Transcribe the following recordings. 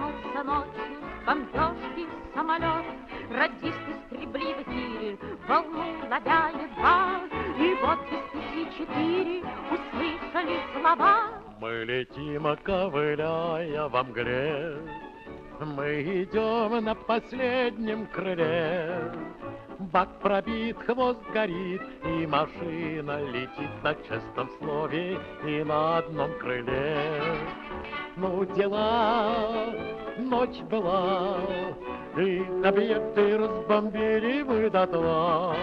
вернулся ночью с бомбежки самолет. Радисты стребли в эфире, волну ловя едва, и вот без 5:04 услышали слова. Мы летим, ковыляя во мгле, мы идем на последнем крыле. Бак пробит, хвост горит, и машина летит на честном слове и на одном крыле. Ну, дела, ночь была, и объекты разбомбили вы дотла.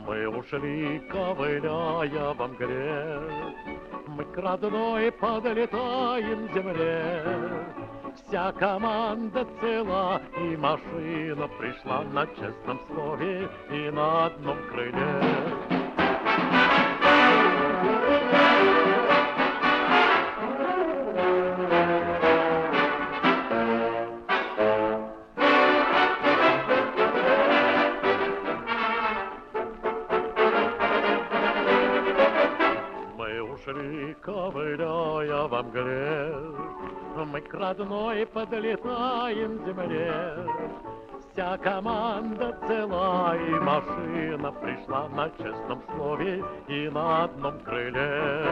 Мы ушли, ковыляя во мгле, мы к родной подлетаем земле. Вся команда цела, и машина пришла на честном слове и на одном крыле. Мы ушли, ковыляя во мгле, мы к родной подлетаем земле. Вся команда цела, и машина пришла на честном слове и на одном крыле.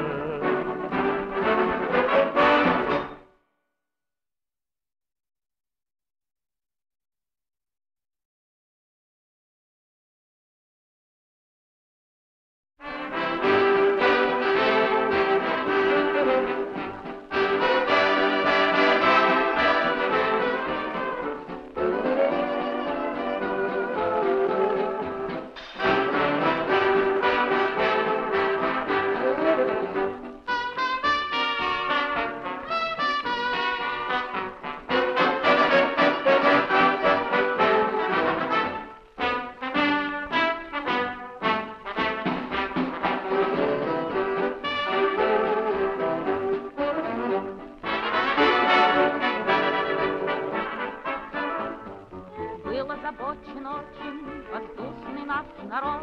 Озабочен очень воздушный наш народ.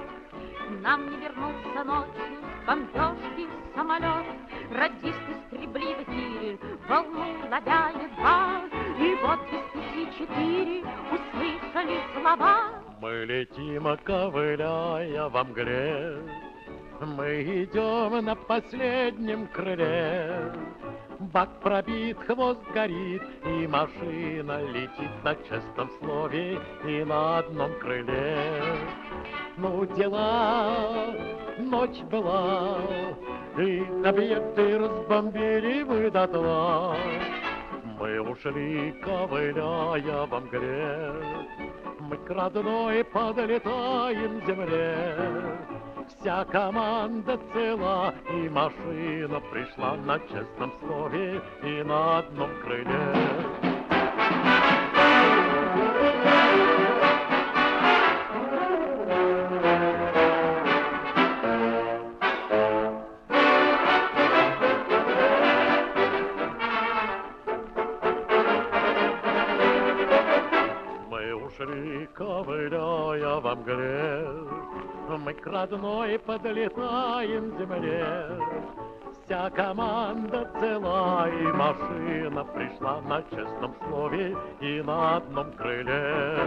Нам не вернулся ночью с бомбежки самолет. Радисты стребли в эфире, волну ловя едва, и вот без 5:04 услышали слова. Мы летим, ковыляя во мгле, мы идем на последнем крыле. Бак пробит, хвост горит, и машина летит на честном слове и на одном крыле. Ну, дела, ночь была, и объекты разбомбили вы дотла. Мы ушли, ковыляя во мгле, мы к родной подлетаем земле. Вся команда цела, и машина пришла на честном слове и на одном крыле. Мы ушли, ковыляя во мгле, мы к родной подлетаем земле. Вся команда цела, и машина пришла на честном слове и на одном крыле.